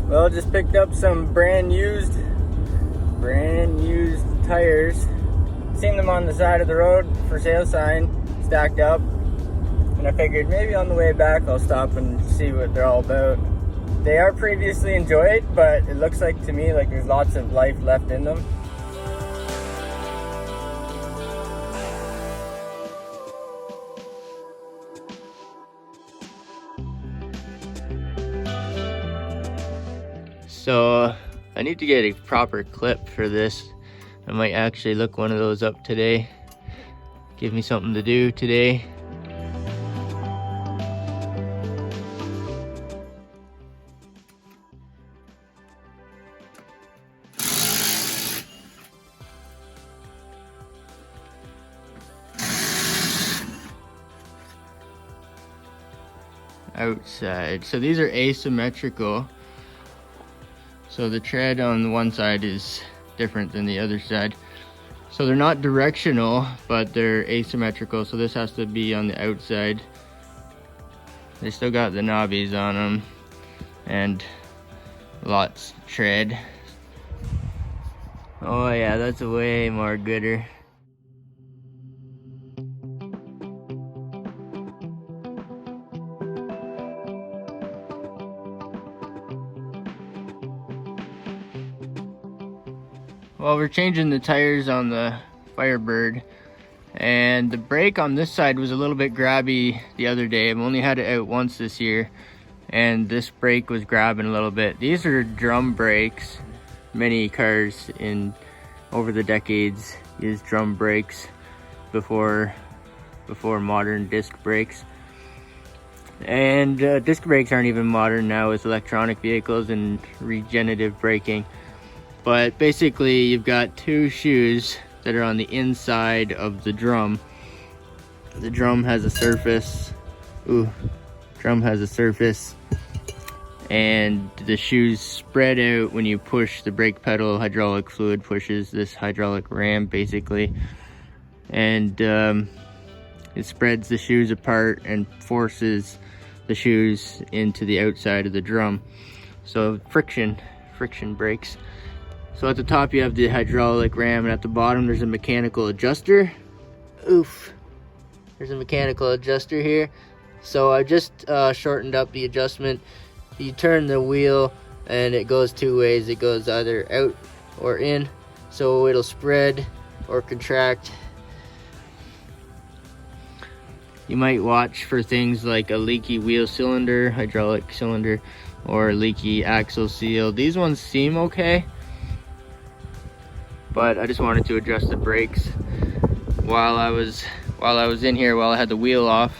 Well, just picked up some brand used tires. Seen them on the side of the road for sale sign stacked up, and I figured maybe on the way back I'll stop and see what they're all about. They are previously enjoyed, but it looks like to me like there's lots of life left in them. So I need to get a proper clip for this. I might actually look one of those up today. Give me something to do today. Outside. So these are asymmetrical. So the tread on the one side is different than the other side. So they're not directional, but they're asymmetrical. So this has to be on the outside. They still got the knobbies on them and lots of tread. Oh yeah, that's a way more gooder. Well, we're changing the tires on the Firebird, and the brake on this side was a little bit grabby the other day. I've only had it out once this year, and this brake was grabbing a little bit. These are drum brakes. Many cars over the decades used drum brakes before modern disc brakes. And disc brakes aren't even modern now with electronic vehicles and regenerative braking. But basically you've got two shoes that are on the inside of the drum. The drum has a surface. And the shoes spread out when you push the brake pedal. Hydraulic fluid pushes this hydraulic ram basically. And it spreads the shoes apart and forces the shoes into the outside of the drum. So friction brakes. So at the top you have the hydraulic ram, and at the bottom there's a mechanical adjuster. There's a mechanical adjuster here. So I just shortened up the adjustment. You turn the wheel and it goes two ways. It goes either out or in. So it'll spread or contract. You might watch for things like a leaky wheel cylinder, hydraulic cylinder, or leaky axle seal. These ones seem okay, but I just wanted to adjust the brakes while I was in here, while I had the wheel off.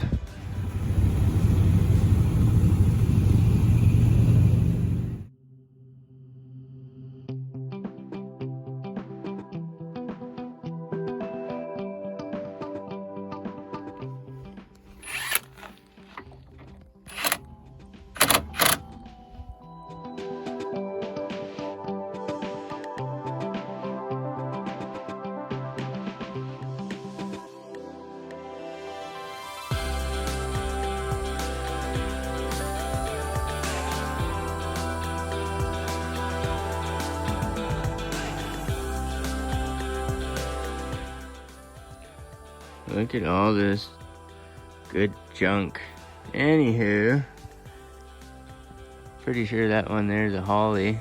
Look at all this good junk. Anywho, pretty sure that one there's a Holly.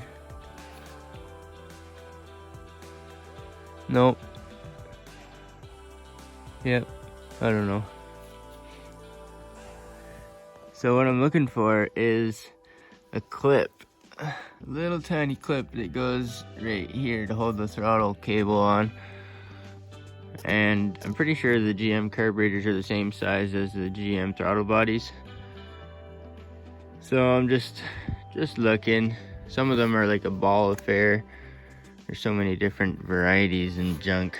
Nope. Yep, I don't know. So what I'm looking for is a clip. A little tiny clip that goes right here to hold the throttle cable on. And I'm pretty sure the GM carburetors are the same size as the GM throttle bodies. So I'm just looking. Some of them are like a ball affair. There's so many different varieties and junk.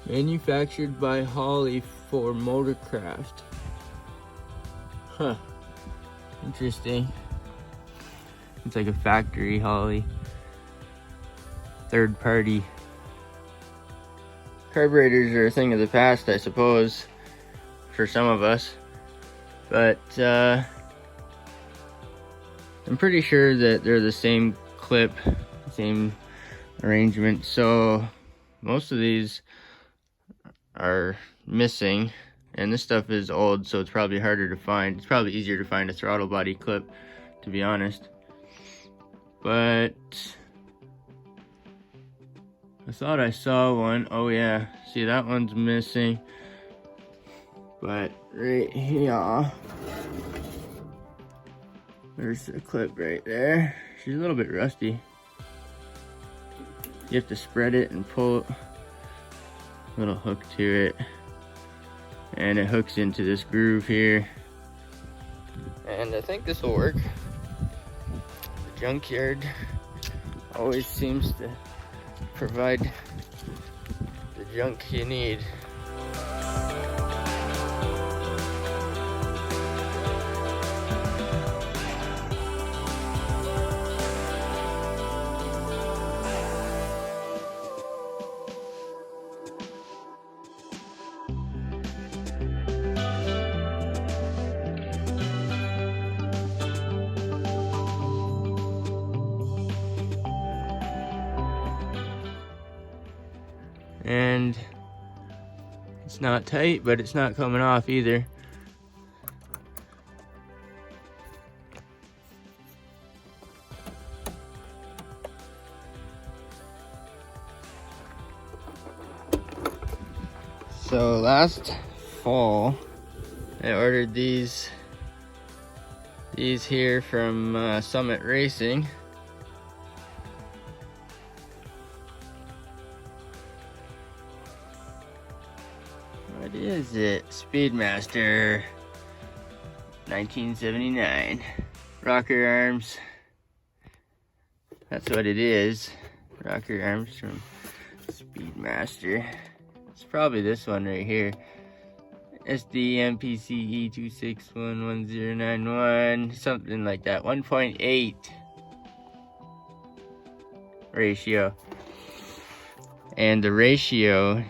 Manufactured by Holly for Motorcraft. Huh. Interesting. It's like a factory Holly. Third party. Carburetors are a thing of the past, I suppose, for some of us. But I'm pretty sure that they're the same clip, same arrangement, so most of these are missing, and this stuff is old, so it's probably harder to find. It's probably easier to find a throttle body clip, to be honest. But I thought I saw one. Oh yeah, see, that one's missing. But right here, there's the clip right there. She's a little bit rusty. You have to spread it and pull a little hook to it, and it hooks into this groove here. And I think this will work. The JunkYard always seems to provide the junk you need. And it's not tight, but it's not coming off either. So last fall, I ordered these here from Summit Racing. What is it? Speedmaster 1979. Rocker arms. That's what it is. Rocker arms from Speedmaster. It's probably this one right here. SD MPCE 2611091, something like that. 1.8 ratio. And the ratio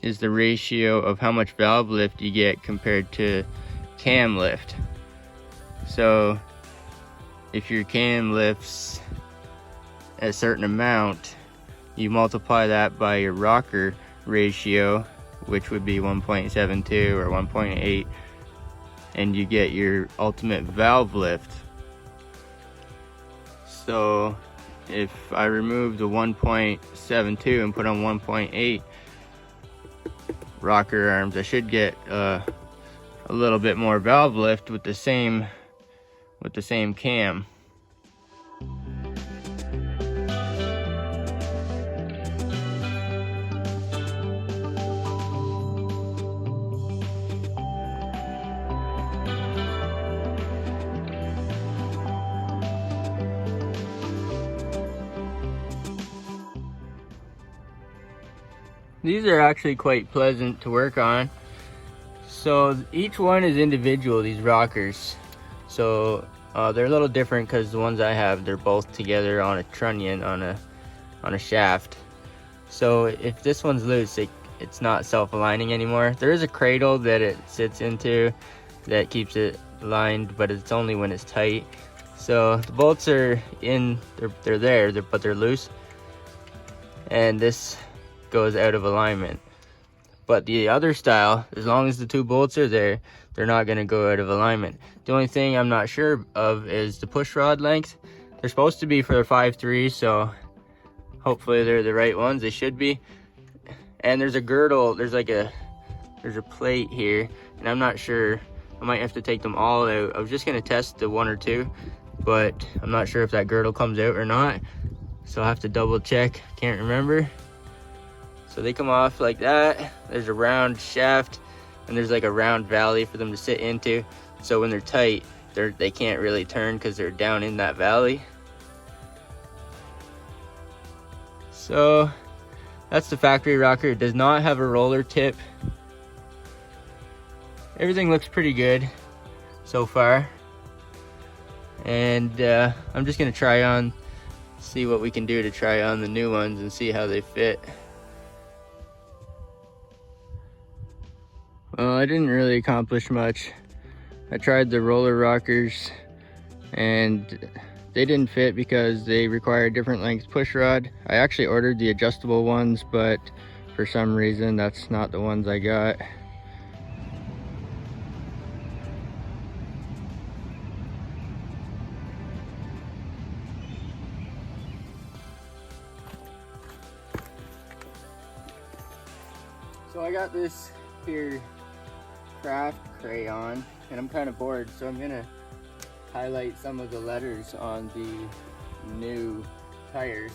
is the ratio of how much valve lift you get compared to cam lift. So if your cam lifts a certain amount, you multiply that by your rocker ratio, which would be 1.72 or 1.8, and you get your ultimate valve lift. So if I remove the 1.72 and put on 1.8 rocker arms, I should get a little bit more valve lift with the same cam. These are actually quite pleasant to work on. So each one is individual, these rockers. So they're a little different because the ones I have, they're both together on a trunnion, on a shaft. So if this one's loose, it's not self-aligning anymore. There is a cradle that it sits into that keeps it aligned, but it's only when it's tight. So the bolts are in, they're there, but they're loose. And this goes out of alignment. But the other style, as long as the two bolts are there, they're not going to go out of alignment. The only thing I'm not sure of is the push rod length. They're supposed to be for 5.3, so hopefully they're the right ones. They should be. And there's a girdle, there's a plate here, and I'm not sure. I might have to take them all out. I was just going to test the one or two, but I'm not sure if that girdle comes out or not. So I'll have to double check. Can't remember. So they come off like that. There's a round shaft, and there's like a round valley for them to sit into. So when they're tight, they can't really turn because they're down in that valley. So that's the factory rocker. It does not have a roller tip. Everything looks pretty good so far. And I'm just gonna try on, see what we can do to try on the new ones and see how they fit. Well, I didn't really accomplish much I tried the roller rockers and they didn't fit because they require a different length push rod. I actually ordered the adjustable ones, but for some reason that's not the ones I got. So I got this here craft crayon and I'm kind of bored, so I'm gonna highlight some of the letters on the new tires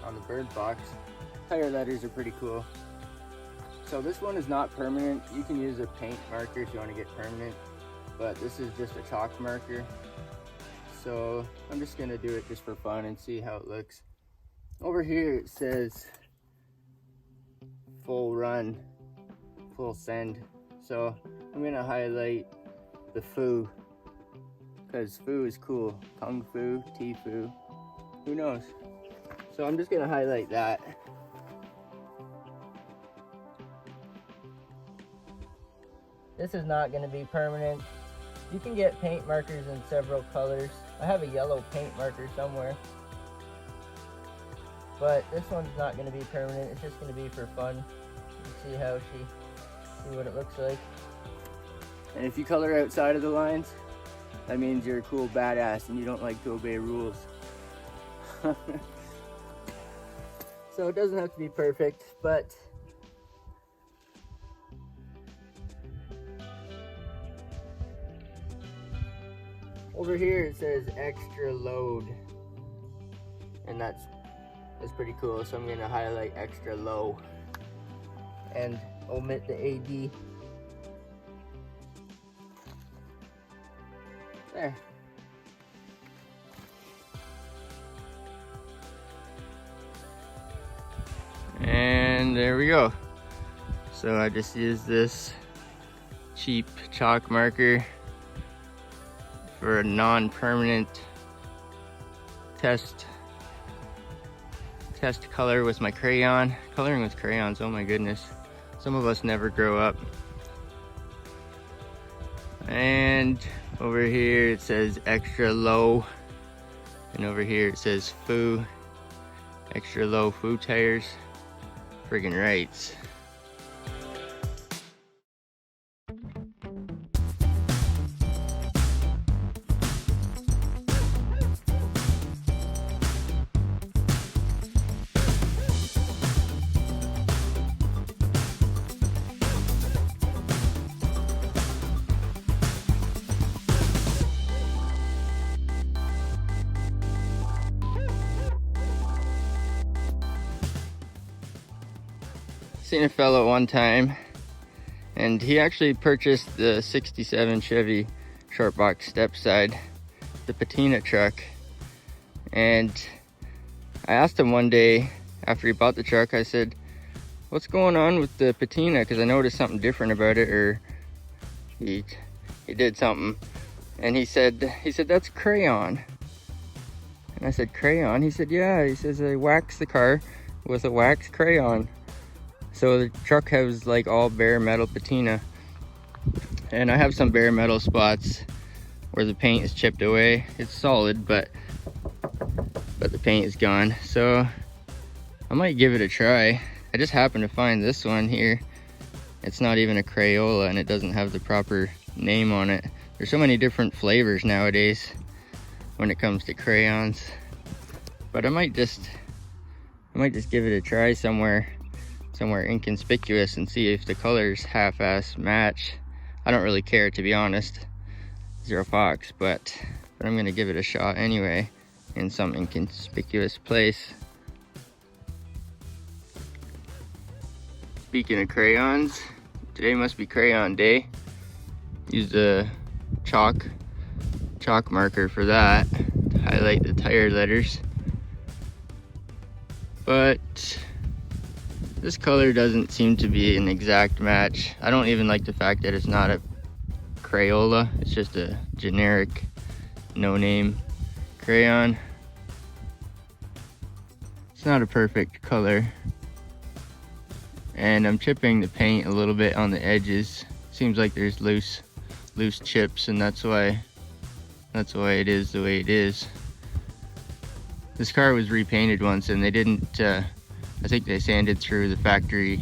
on the Bird box. Tire letters are pretty cool. So this one is not permanent. You can use a paint marker if you want to get permanent, but this is just a chalk marker. So I'm just gonna do it just for fun and see how it looks. Over here it says full run, full send. So I'm gonna highlight the foo, because foo is cool. Kung fu, T-fu, who knows? So I'm just gonna highlight that. This is not gonna be permanent. You can get paint markers in several colors. I have a yellow paint marker somewhere. But this one's not gonna be permanent. It's just gonna be for fun. You see how see what it looks like. And if you color outside of the lines, that means you're a cool badass and you don't like to obey rules. So it doesn't have to be perfect, but over here it says extra load, and that's pretty cool. So I'm gonna highlight extra low and omit the AD. There. And there we go. So I just used this cheap chalk marker for a non-permanent test color with my crayon. Coloring with crayons, oh my goodness. Some of us never grow up. And over here it says extra low, and over here it says foo, extra low foo tires. Friggin' rights. Seen a fellow one time, and he actually purchased the 67 Chevy short box step side, the patina truck. And I asked him one day after he bought the truck, I said, what's going on with the patina? Because I noticed something different about it, or he did something. And he said that's crayon. And I said, crayon? He said, yeah. He says, I waxed the car with a wax crayon. So the truck has like all bare metal patina, and I have some bare metal spots where the paint is chipped away. It's solid, but the paint is gone. So I might give it a try. I just happened to find this one here. It's not even a Crayola, and it doesn't have the proper name on it. There's so many different flavors nowadays when it comes to crayons. But I might just give it a try somewhere inconspicuous and see if the colors half-ass match. I don't really care, to be honest. Zero fox, but I'm gonna give it a shot anyway in some inconspicuous place. Speaking of crayons, today must be crayon day. Use the chalk marker for that to highlight the tire letters. But this color doesn't seem to be an exact match. I don't even like the fact that it's not a Crayola. It's just a generic, no-name crayon. It's not a perfect color. And I'm chipping the paint a little bit on the edges. Seems like there's loose loose chips, and that's why it is the way it is. This car was repainted once, and they didn't, I think they sanded through the factory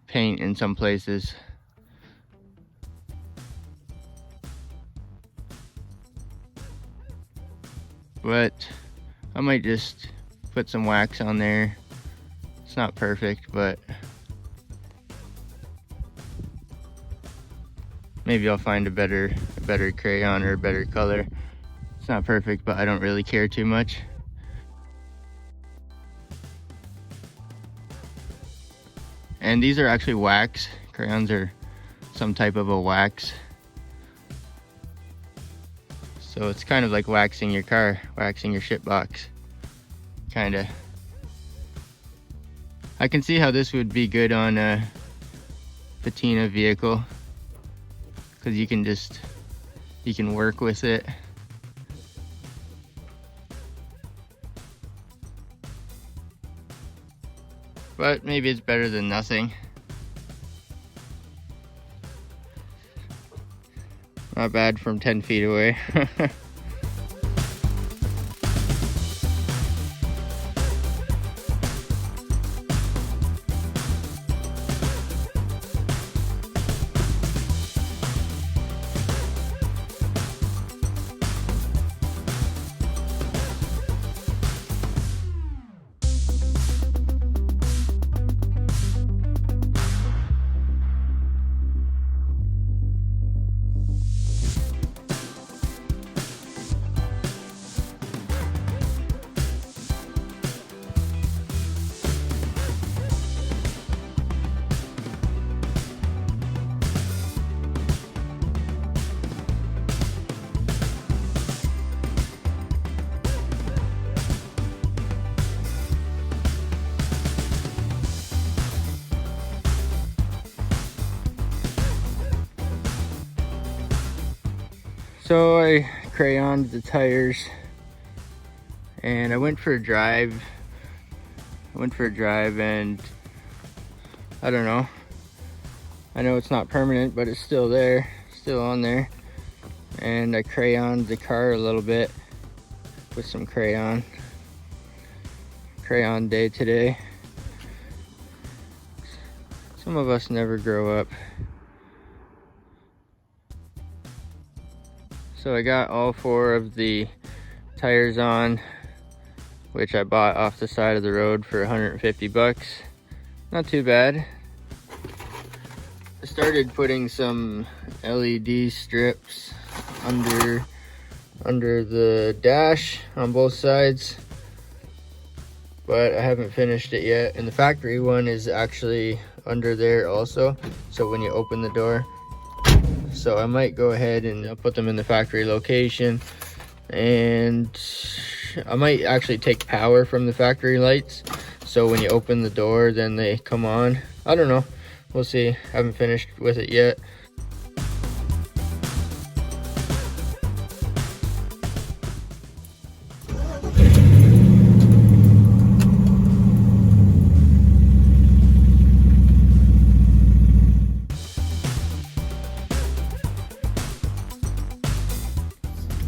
paint in some places. But I might just put some wax on there. It's not perfect, but maybe I'll find a better crayon or a better color. It's not perfect, but I don't really care too much. And these are actually wax. Crayons are some type of a wax. So it's kind of like waxing your car, waxing your shit box, kinda. I can see how this would be good on a patina vehicle, because you can work with it. But maybe it's better than nothing. Not bad from 10 feet away. So I crayoned the tires and I went for a drive. And I don't know. I know it's not permanent, but it's still there, still on there. And I crayoned the car a little bit with some crayon. Crayon day today. Some of us never grow up. So I got all 4 of the tires on, which I bought off the side of the road for 150 bucks. Not too bad. I started putting some LED strips under the dash on both sides, but I haven't finished it yet. And the factory one is actually under there also, so when you open the door. So I might go ahead and I'll put them in the factory location, and I might actually take power from the factory lights, so when you open the door then they come on. I don't know, we'll see. I haven't finished with it yet.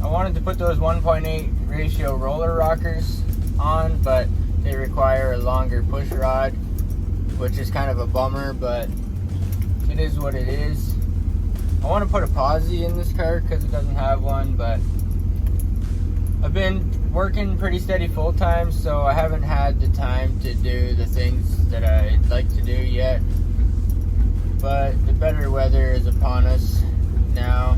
I wanted to put those 1.8 ratio roller rockers on, but they require a longer push rod, which is kind of a bummer, but it is what it is. I want to put a posi in this car because it doesn't have one, but I've been working pretty steady full time, so I haven't had the time to do the things that I'd like to do yet. But the better weather is upon us now.